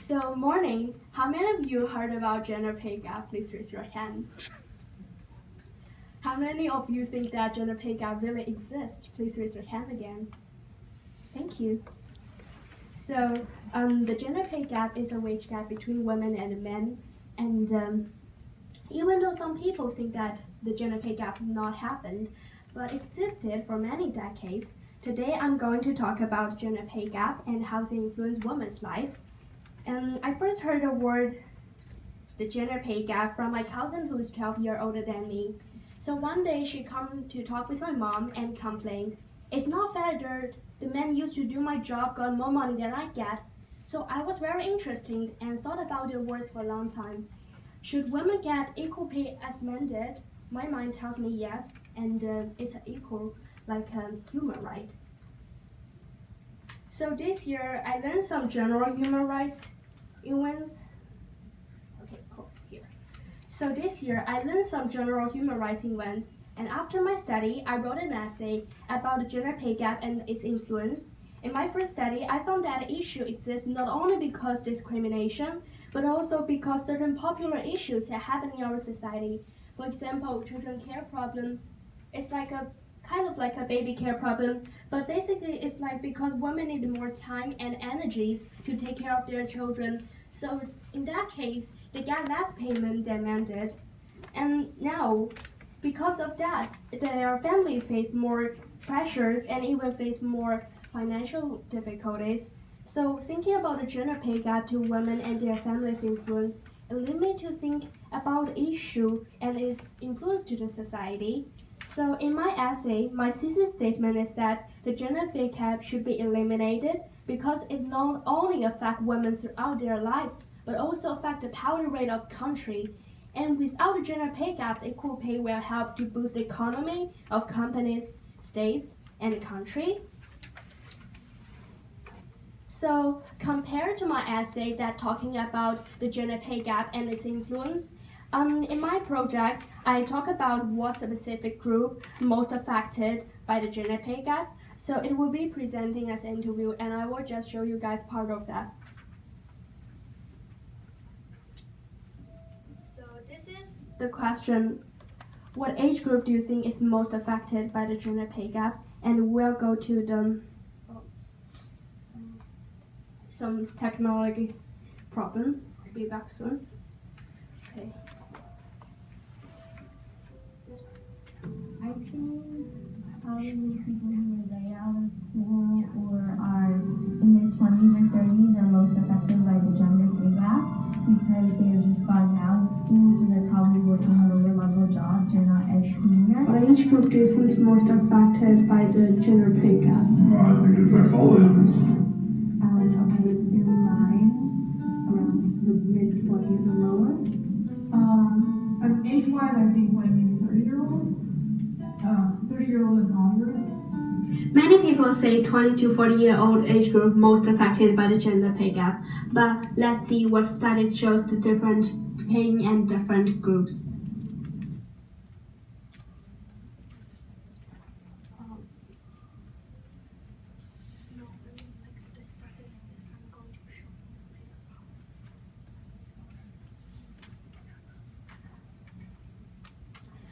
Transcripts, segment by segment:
So, morning. How many of you heard about gender pay gap? Please raise your hand. How many of you think that gender pay gap really exists? Please raise your hand again. Thank you. So, the gender pay gap is a wage gap between women and men, and even though some people think that the gender pay gap not happened, but existed for many decades, today I'm going to talk about gender pay gap and how they influence women's life. And I first heard the word the gender pay gap from my cousin who is 12 years older than me. So one day she come to talk with my mom and complained, "It's not fair that the men used to do my job got more money than I get." So I was very interested and thought about the words for a long time. Should women get equal pay as men did? My mind tells me yes, and it's an equal like human right. So this year I learned some general human rights events. Okay, cool, here. So this year I learned some general human rights events, and after my study I wrote an essay about the gender pay gap and its influence. In my first study, I found that the issue exists not only because discrimination, but also because certain popular issues that happen in our society. For example, children care problem. It's like a kind of like a baby care problem, but basically it's like because women need more time and energies to take care of their children. So in that case, they get less payment than men did. And now, because of that, their family face more pressures and even face more financial difficulties. So thinking about the gender pay gap to women and their families' influence, it leads me to think about the issue and its influence to the society. So in my essay, my thesis statement is that the gender pay gap should be eliminated because it not only affects women throughout their lives, but also affects the poverty rate of country. And without the gender pay gap, equal pay will help to boost the economy of companies, states, and the country. So compared to my essay that talking about the gender pay gap and its influence, in my project, I talk about what specific group most affected by the gender pay gap. So it will be presenting as an interview, and I will just show you guys part of that. So this is the question. What age group do you think is most affected by the gender pay gap? And we'll go to the some technology problem. I'll be back soon. Okay. I think probably people who are right out of school or are in their 20s or 30s are most affected by the gender pay gap because they have just gotten out of school, so they're probably working lower level jobs or not as senior. What age group do you think is most affected by the gender pay gap? I think it affects all ages. It's okay. I would assume mine around the mid-20s or lower. Age-wise, I think like maybe 30-year-olds, 30-year-old and onwards. Many people say 20 to 40-year-old age group most affected by the gender pay gap, but let's see what studies shows the different paying and different groups.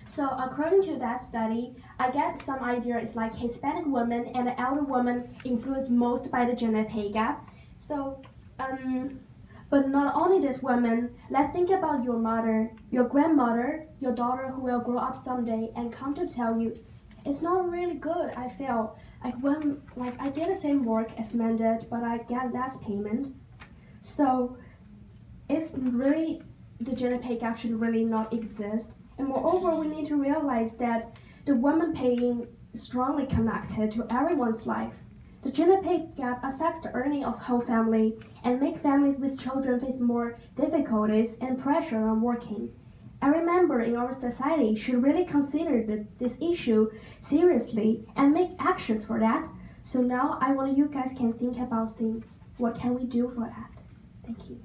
So according to that study, I get some idea it's like Hispanic women and the elder women influenced most by the gender pay gap. So, but not only this women, let's think about your mother, your grandmother, your daughter who will grow up someday and come to tell you, it's not really good, I feel. Like I did the same work as men did, but I get less payment. So it's really, the gender pay gap should really not exist. And moreover, we need to realize that the women paying is strongly connected to everyone's life. The gender pay gap affects the earning of whole family and make families with children face more difficulties and pressure on working. I remember in our society should really consider this issue seriously and make actions for that. So now I want you guys can think about what can we do for that. Thank you.